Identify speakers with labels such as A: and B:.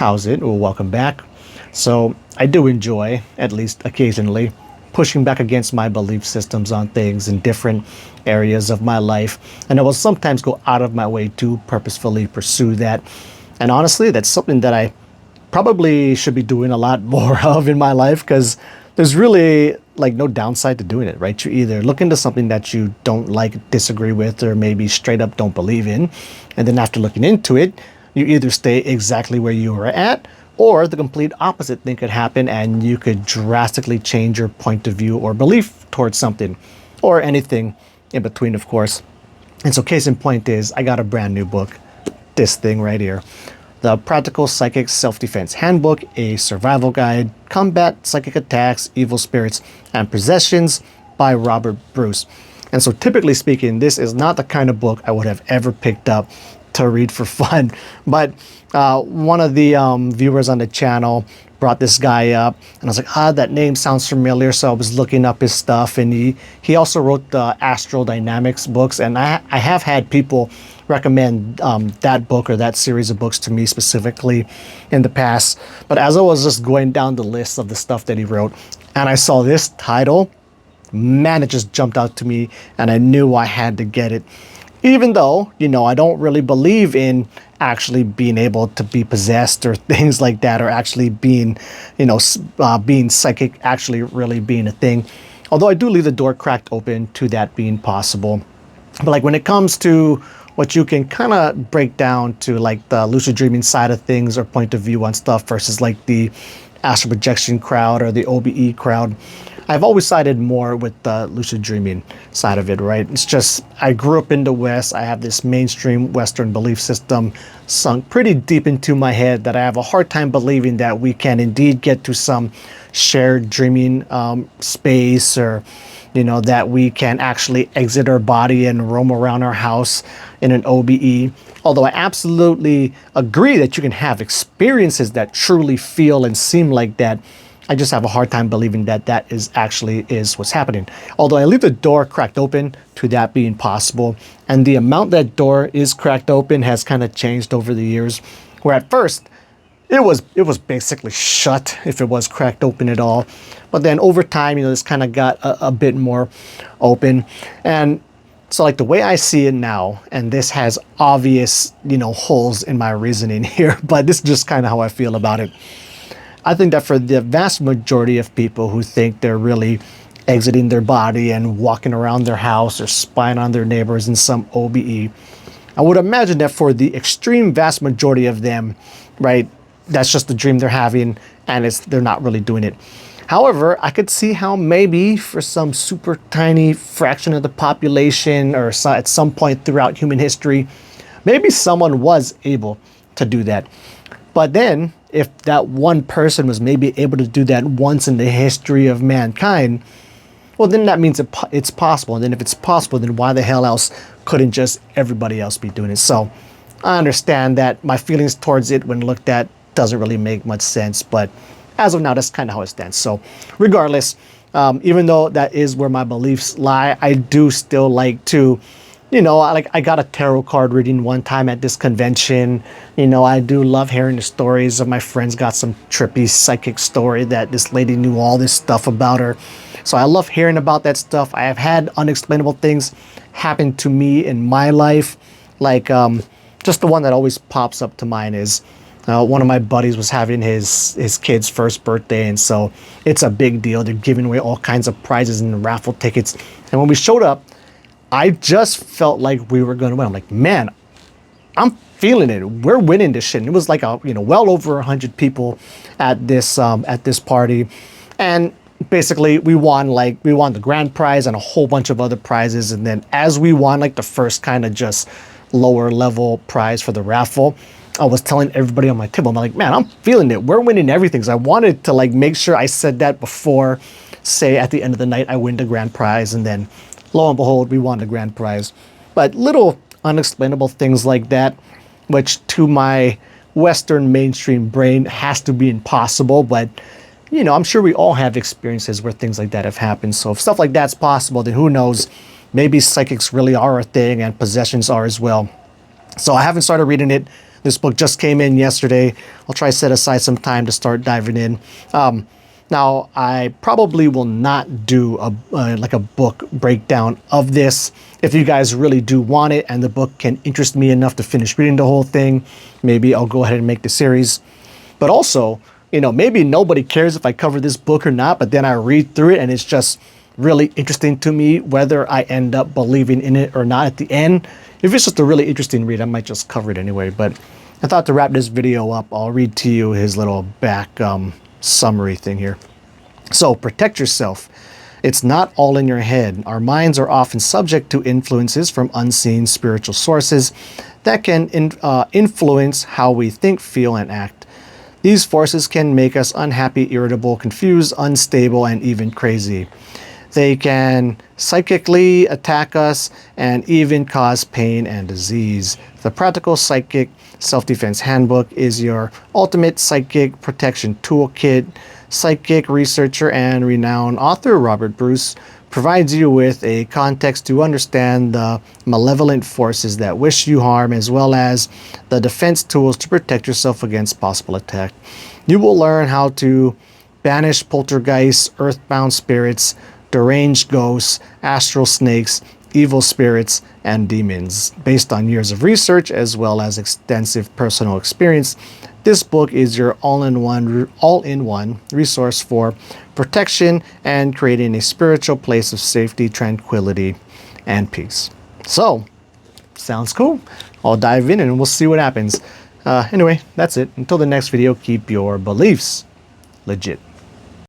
A: How's it? Well, welcome back. So I do enjoy, at least occasionally, pushing back against my belief systems on things in different areas of my life. And I will sometimes go out of my way to purposefully pursue that. And honestly, that's something that I probably should be doing a lot more of in my life, because there's really like no downside to doing it, right? You either look into something that you don't like, disagree with, or maybe straight up don't believe in. And then after looking into it, you either stay exactly where you were at, or the complete opposite thing could happen and you could drastically change your point of view or belief towards something, or anything in between, of course. And so case in point is I got a brand new book, this thing right here. The Practical Psychic Self-Defense Handbook, a survival guide, combat psychic attacks, evil spirits, and possessions by Robert Bruce. And so typically speaking, this is not the kind of book I would have ever picked up to read for fun. But one of the viewers on the channel brought this guy up, and I was like, that name sounds familiar. So I was looking up his stuff, and he also wrote the Astral Dynamics books, and I have had people recommend that book or that series of books to me specifically in the past. But as I was just going down the list of the stuff that he wrote, and I saw this title, man, it just jumped out to me, and I knew I had to get it. Even though, I don't really believe in actually being able to be possessed or things like that, or actually being, being psychic, actually really being a thing. Although I do leave the door cracked open to that being possible. But like when it comes to what you can kind of break down to like the lucid dreaming side of things or point of view on stuff versus like the astral projection crowd or the OBE crowd, I've always sided more with the lucid dreaming side of it, right? It's just, I grew up in the West. I have this mainstream Western belief system sunk pretty deep into my head that I have a hard time believing that we can indeed get to some shared dreaming space, or, that we can actually exit our body and roam around our house in an OBE. Although I absolutely agree that you can have experiences that truly feel and seem like that, I just have a hard time believing that that is what's happening. Although I leave the door cracked open to that being possible, and the amount that door is cracked open has kind of changed over the years, where at first it was basically shut if it was cracked open at all. But then over time, this kind of got a bit more open. And so like the way I see it now, and this has obvious, holes in my reasoning here, but this is just kind of how I feel about it. I think that for the vast majority of people who think they're really exiting their body and walking around their house or spying on their neighbors in some OBE, I would imagine that for the extreme vast majority of them, right, that's just the dream they're having, and they're not really doing it. However, I could see how maybe for some super tiny fraction of the population, or at some point throughout human history, maybe someone was able to do that. But then, if that one person was maybe able to do that once in the history of mankind, well, then that means it's possible. And then if it's possible, then why the hell else couldn't just everybody else be doing it? So I understand that my feelings towards it when looked at doesn't really make much sense. But as of now, that's kind of how it stands. So regardless, even though that is where my beliefs lie, I do still like to, I got a tarot card reading one time at this convention. I do love hearing the stories of my friends. Got some trippy psychic story that this lady knew all this stuff about her. So I love hearing about that stuff. I have had unexplainable things happen to me in my life. Like just the one that always pops up to mind is one of my buddies was having his kid's first birthday. And so it's a big deal. They're giving away all kinds of prizes and raffle tickets. And when we showed up, I just felt like we were going to win. I'm like, man, I'm feeling it. We're winning this shit. And it was like well over 100 people at this party, and basically we won the grand prize and a whole bunch of other prizes. And then as we won like the first kind of just lower level prize for the raffle, I was telling everybody on my table, I'm like, man, I'm feeling it. We're winning everything. So I wanted to like make sure I said that before, say at the end of the night, I win the grand prize, and then lo and behold, we won the grand prize. But little unexplainable things like that, which to my Western mainstream brain has to be impossible. But, I'm sure we all have experiences where things like that have happened. So if stuff like that's possible, then who knows? Maybe psychics really are a thing and possessions are as well. So I haven't started reading it. This book just came in yesterday. I'll try to set aside some time to start diving in. Now, I probably will not do like a book breakdown of this. If you guys really do want it and the book can interest me enough to finish reading the whole thing, maybe I'll go ahead and make the series. But also, you know, maybe nobody cares if I cover this book or not, but then I read through it and it's just really interesting to me whether I end up believing in it or not at the end. If it's just a really interesting read, I might just cover it anyway. But I thought to wrap this video up, I'll read to you his little back summary thing here. So, protect yourself. It's not all in your head. Our minds are often subject to influences from unseen spiritual sources that can influence how we think, feel, and act. These forces can make us unhappy, irritable, confused, unstable, and even crazy. They can psychically attack us and even cause pain and disease. The Practical Psychic Self-Defense Handbook is your ultimate psychic protection toolkit. Psychic researcher and renowned author Robert Bruce provides you with a context to understand the malevolent forces that wish you harm, as well as the defense tools to protect yourself against possible attack. You will learn how to banish poltergeists, earthbound spirits, deranged ghosts, astral snakes, evil spirits, and demons. Based on years of research as well as extensive personal experience, this book is your all-in-one resource for protection and creating a spiritual place of safety, tranquility, and peace. So, sounds cool. I'll dive in and we'll see what happens. Anyway, that's it. Until the next video, keep your beliefs legit.